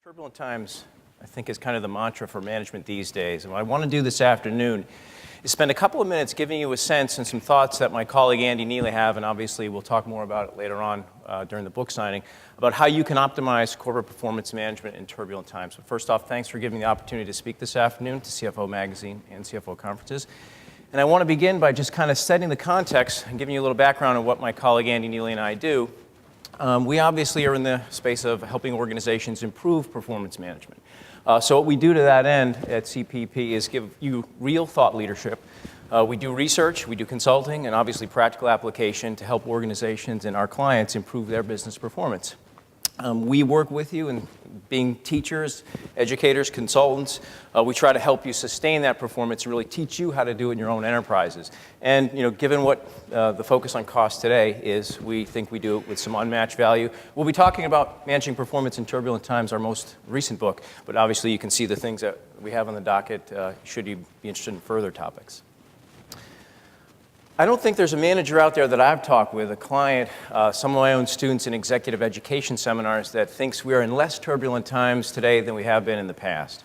Turbulent times, I think, is kind of the mantra for management these days. And what I want to do this afternoon is spend a couple of minutes giving you a sense and some thoughts that my colleague Andy Neely have, and obviously we'll talk more about it later on during the book signing, about how you can optimize corporate performance management in turbulent times. But first off, thanks for giving me the opportunity to speak this afternoon to CFO Magazine and CFO Conferences. And I want to begin by just kind of setting the context and giving you a little background on what my colleague Andy Neely and I do. We obviously are in the space of helping organizations improve performance management. So what we do to that end at CPP is give you real thought leadership. We do research, we do consulting, and obviously practical application to help organizations and our clients improve their business performance. We work with you in being teachers, educators, consultants. We try to help you sustain that performance and really teach you how to do it in your own enterprises. And given what the focus on cost today is, we think we do it with some unmatched value. We'll be talking about managing performance in turbulent times, our most recent book, but obviously you can see the things that we have on the docket should you be interested in further topics. I don't think there's a manager out there that I've talked with, a client, some of my own students in executive education seminars, that thinks we are in less turbulent times today than we have been in the past.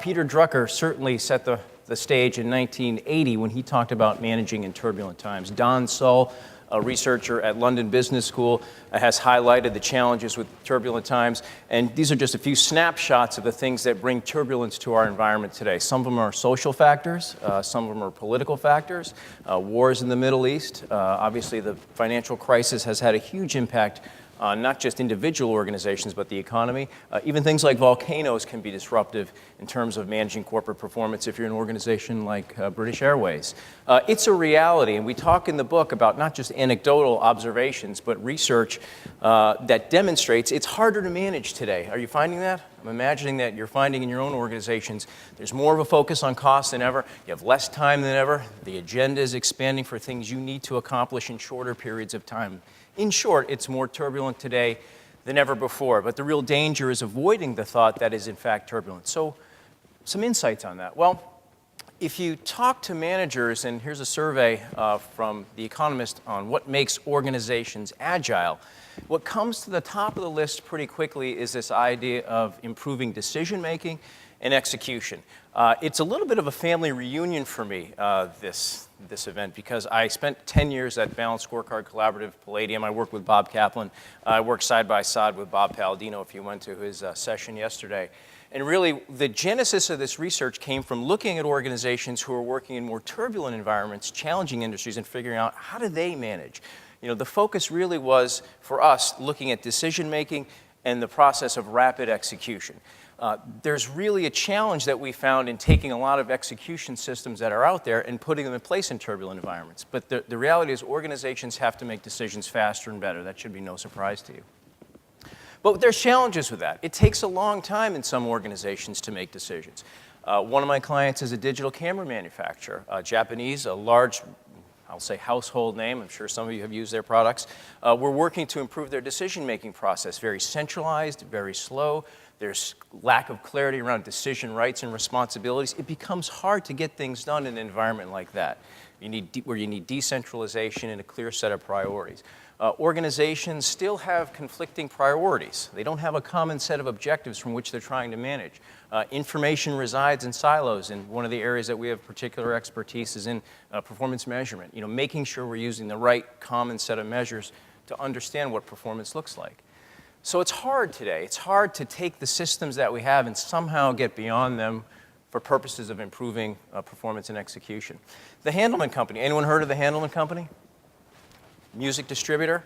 Peter Drucker certainly set the stage in 1980 when he talked about managing in turbulent times. Don Sull, a researcher at London Business School, has highlighted the challenges with turbulent times. And these are just a few snapshots of the things that bring turbulence to our environment today. Some of them are social factors, some of them are political factors, wars in the Middle East. Obviously, the financial crisis has had a huge impact on not just individual organizations, but the economy. Even things like volcanoes can be disruptive in terms of managing corporate performance if you're an organization like British Airways. It's a reality, and we talk in the book about not just anecdotal observations, but research that demonstrates it's harder to manage today. Are you finding that? I'm imagining that you're finding in your own organizations there's more of a focus on cost than ever. You have less time than ever. The agenda is expanding for things you need to accomplish in shorter periods of time. In short, it's more turbulent today than ever before, but the real danger is avoiding the thought that is in fact turbulent. So, some insights on that. Well, if you talk to managers, and here's a survey from The Economist on what makes organizations agile, what comes to the top of the list pretty quickly is this idea of improving decision-making and execution. It's a little bit of a family reunion for me, this event, because I spent 10 years at Balanced Scorecard Collaborative Palladium. I worked with Bob Kaplan. I worked side by side with Bob Palladino, if you went to his session yesterday. And really, the genesis of this research came from looking at organizations who are working in more turbulent environments, challenging industries, and figuring out how do they manage. The focus really was, for us, looking at decision-making and the process of rapid execution. There's really a challenge that we found in taking a lot of execution systems that are out there and putting them in place in turbulent environments. But the reality is organizations have to make decisions faster and better. That should be no surprise to you. But there's challenges with that. It takes a long time in some organizations to make decisions. One of my clients is a digital camera manufacturer, Japanese, a large, I'll say, household name. I'm sure some of you have used their products. We're working to improve their decision-making process. Very centralized, very slow. There's lack of clarity around decision rights and responsibilities. It becomes hard to get things done in an environment like that, where you need decentralization and a clear set of priorities. Organizations still have conflicting priorities. They don't have a common set of objectives from which they're trying to manage. Information resides in silos, and one of the areas that we have particular expertise is in performance measurement. Making sure we're using the right common set of measures to understand what performance looks like. So it's hard today. It's hard to take the systems that we have and somehow get beyond them for purposes of improving performance and execution. The Handelman Company. Anyone heard of the Handelman Company? Music distributor.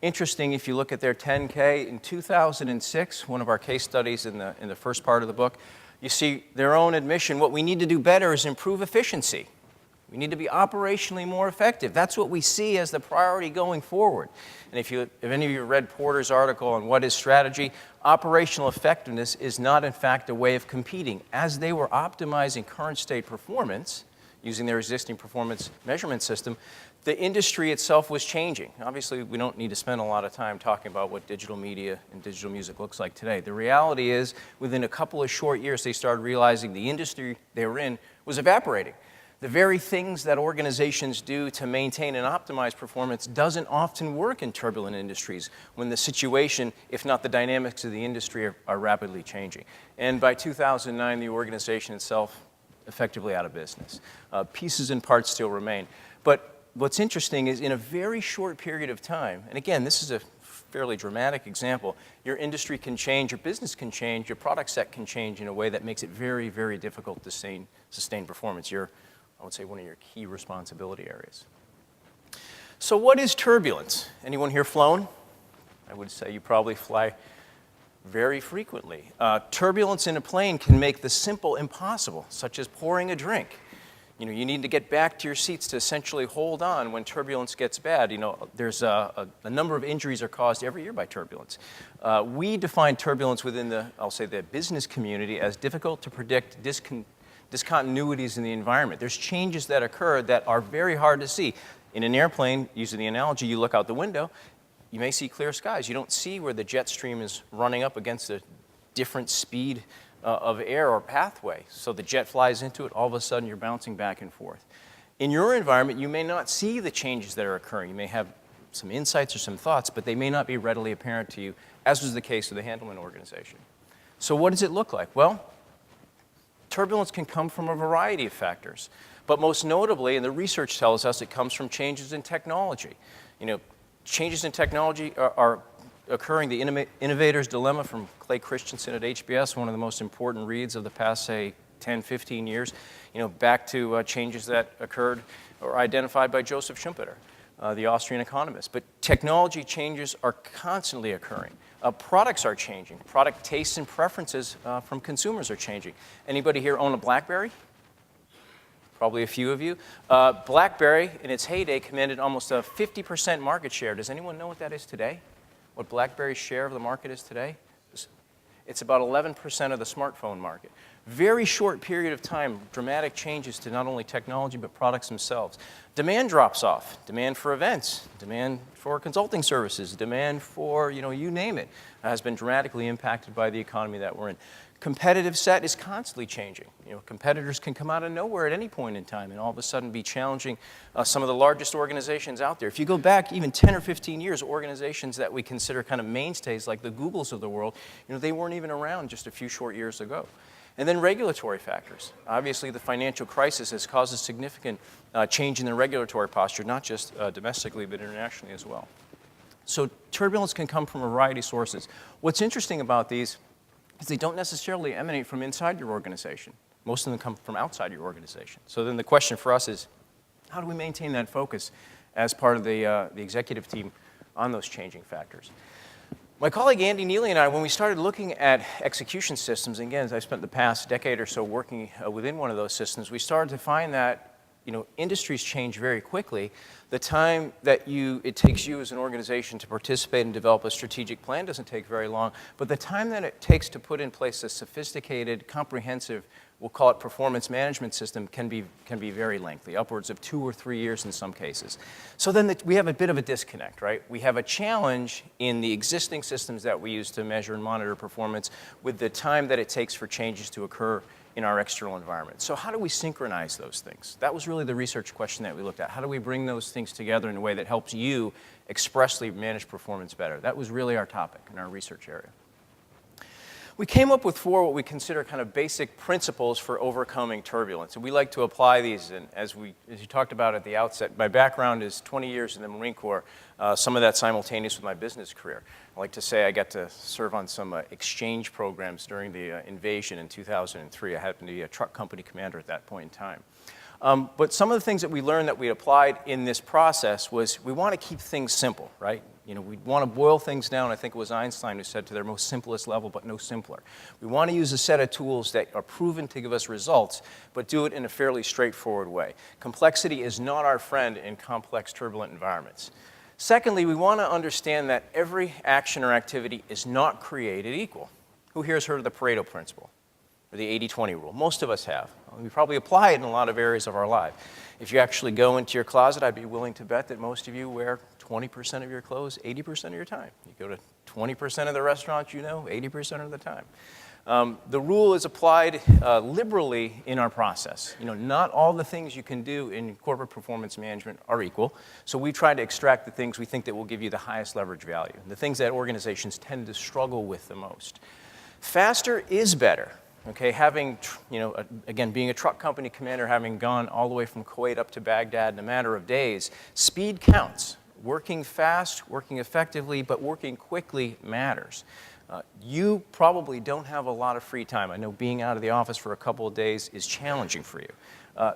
Interesting, if you look at their 10K, in 2006, one of our case studies in the first part of the book, you see their own admission, what we need to do better is improve efficiency. We need to be operationally more effective. That's what we see as the priority going forward. And if any of you read Porter's article on what is strategy, operational effectiveness is not, in fact, a way of competing. As they were optimizing current state performance, using their existing performance measurement system, the industry itself was changing. Obviously, we don't need to spend a lot of time talking about what digital media and digital music looks like today. The reality is, within a couple of short years, they started realizing the industry they were in was evaporating. The very things that organizations do to maintain and optimize performance doesn't often work in turbulent industries when the situation, if not the dynamics of the industry, are rapidly changing. And by 2009, the organization itself effectively out of business. Pieces and parts still remain. But what's interesting is in a very short period of time, and again, this is a fairly dramatic example, your industry can change, your business can change, your product set can change in a way that makes it very, very difficult to sustain performance. I would say one of your key responsibility areas. So what is turbulence? Anyone here flown? I would say you probably fly very frequently. Turbulence in a plane can make the simple impossible, such as pouring a drink. You need to get back to your seats to essentially hold on when turbulence gets bad. There's a number of injuries are caused every year by turbulence. We define turbulence within the business community as difficult to predict discontinuities in the environment. There's changes that occur that are very hard to see. In an airplane, using the analogy, you look out the window, you may see clear skies. You don't see where the jet stream is running up against a different speed of air or pathway. So the jet flies into it, all of a sudden you're bouncing back and forth. In your environment, you may not see the changes that are occurring. You may have some insights or some thoughts, but they may not be readily apparent to you, as was the case with the Handelman organization. So what does it look like? Well, turbulence can come from a variety of factors, but most notably, and the research tells us, it comes from changes in technology. Changes in technology are occurring. The Innovator's Dilemma from Clay Christensen at HBS, one of the most important reads of the past, say, 10, 15 years, back to changes that occurred or identified by Joseph Schumpeter, the Austrian economist. But technology changes are constantly occurring. Products are changing. Product tastes and preferences from consumers are changing. Anybody here own a BlackBerry? Probably a few of you. BlackBerry, in its heyday, commanded almost a 50% market share. Does anyone know what that is today? What BlackBerry's share of the market is today? It's about 11% of the smartphone market. Very short period of time, dramatic changes to not only technology but products themselves. Demand drops off. Demand for events, demand for consulting services, demand for, you name it, has been dramatically impacted by the economy that we're in. Competitive set is constantly changing. Competitors can come out of nowhere at any point in time and all of a sudden be challenging some of the largest organizations out there. If you go back even 10 or 15 years, organizations that we consider kind of mainstays like the Googles of the world, they weren't even around just a few short years ago. And then regulatory factors. Obviously, the financial crisis has caused a significant change in the regulatory posture, not just domestically, but internationally as well. So turbulence can come from a variety of sources. What's interesting about these is they don't necessarily emanate from inside your organization. Most of them come from outside your organization. So then the question for us is, how do we maintain that focus as part of the executive team on those changing factors? My colleague Andy Neely and I, when we started looking at execution systems, and again, as I spent the past decade or so working within one of those systems, we started to find that industries change very quickly. The time that it takes you as an organization to participate and develop a strategic plan doesn't take very long, but the time that it takes to put in place a sophisticated, comprehensive, we'll call it performance management system, can be very lengthy, upwards of 2 or 3 years in some cases. So then we have a bit of a disconnect, right? We have a challenge in the existing systems that we use to measure and monitor performance with the time that it takes for changes to occur in our external environment. So how do we synchronize those things? That was really the research question that we looked at. How do we bring those things together in a way that helps you expressly manage performance better? That was really our topic in our research area. We came up with 4 what we consider kind of basic principles for overcoming turbulence. And we like to apply these, and as you talked about at the outset, my background is 20 years in the Marine Corps, some of that simultaneous with my business career. I like to say I got to serve on some exchange programs during the invasion in 2003. I happened to be a truck company commander at that point in time. But some of the things that we learned that we applied in this process was we want to keep things simple, right? We want to boil things down. I think it was Einstein who said to their most simplest level, but no simpler. We want to use a set of tools that are proven to give us results, but do it in a fairly straightforward way. Complexity is not our friend in complex, turbulent environments. Secondly, we want to understand that every action or activity is not created equal. Who here has heard of the Pareto principle, or the 80-20 rule? Most of us have. We probably apply it in a lot of areas of our life. If you actually go into your closet, I'd be willing to bet that most of you wear 20% of your clothes 80% of your time. You go to 20% of the restaurants 80% of the time. The rule is applied liberally in our process. Not all the things you can do in corporate performance management are equal, so we try to extract the things we think that will give you the highest leverage value, the things that organizations tend to struggle with the most. Faster is better. Okay, having, again, being a truck company commander, having gone all the way from Kuwait up to Baghdad in a matter of days, speed counts. Working fast, working effectively, but working quickly matters. You probably don't have a lot of free time. I know being out of the office for a couple of days is challenging for you.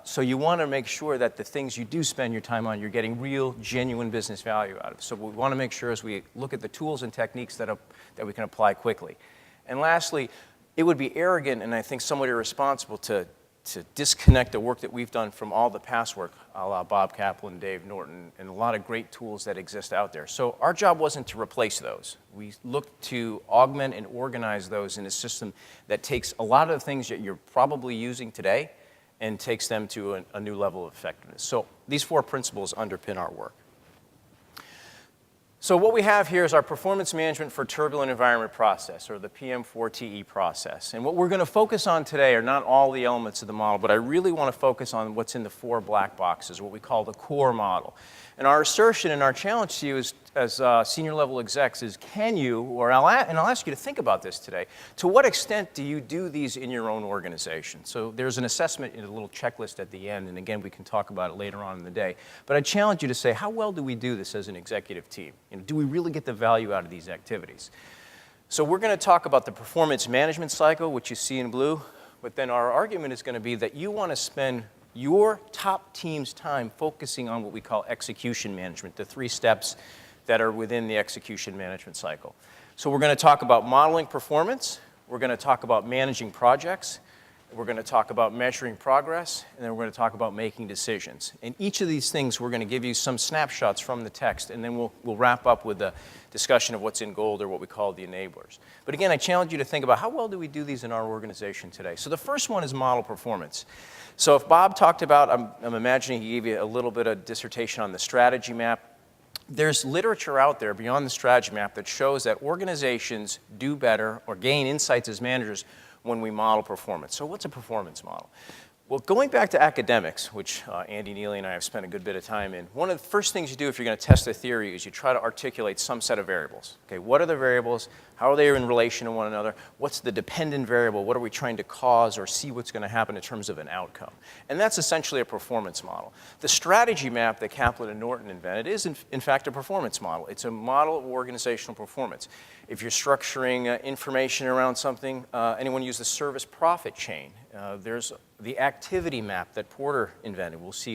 So you want to make sure that the things you do spend your time on, you're getting real, genuine business value out of. So we want to make sure as we look at the tools and techniques that we can apply quickly. And lastly, it would be arrogant and I think somewhat irresponsible to disconnect the work that we've done from all the past work, a la Bob Kaplan, Dave Norton, and a lot of great tools that exist out there. So our job wasn't to replace those. We looked to augment and organize those in a system that takes a lot of the things that you're probably using today and takes them to a new level of effectiveness. So these 4 principles underpin our work. So what we have here is our performance management for turbulent environment process, or the PM4TE process. And what we're going to focus on today are not all the elements of the model, but I really want to focus on what's in the 4 black boxes, what we call the core model. And our assertion and our challenge to you as senior level execs is, can you, I'll ask you to think about this today, to what extent do you do these in your own organization? So there's an assessment in a little checklist at the end, and again, we can talk about it later on in the day. But I challenge you to say, how well do we do this as an executive team? Do we really get the value out of these activities? So we're going to talk about the performance management cycle, which you see in blue, but then our argument is going to be that you want to spend your top team's time focusing on what we call execution management, the 3 steps that are within the execution management cycle. So we're going to talk about modeling performance, we're going to talk about managing projects, we're going to talk about measuring progress, and then we're going to talk about making decisions. And each of these things, we're going to give you some snapshots from the text, and then we'll wrap up with a discussion of what's in gold, or what we call the enablers. But again, I challenge you to think about how well do we do these in our organization today. So the first one is model performance. So if Bob talked about, I'm imagining he gave you a little bit of dissertation on the strategy map. There's literature out there beyond the strategy map that shows that organizations do better or gain insights as managers when we model performance. So what's a performance model? Well, going back to academics, which Andy Neely and I have spent a good bit of time in, one of the first things you do if you're going to test a theory is you try to articulate some set of variables. Okay, what are the variables? How are they in relation to one another? What's the dependent variable? What are we trying to cause or see what's going to happen in terms of an outcome? And that's essentially a performance model. The strategy map that Kaplan and Norton invented is, in fact, a performance model. It's a model of organizational performance. If you're structuring information around something, anyone use the service profit chain? There's the activity map that Porter invented. We'll see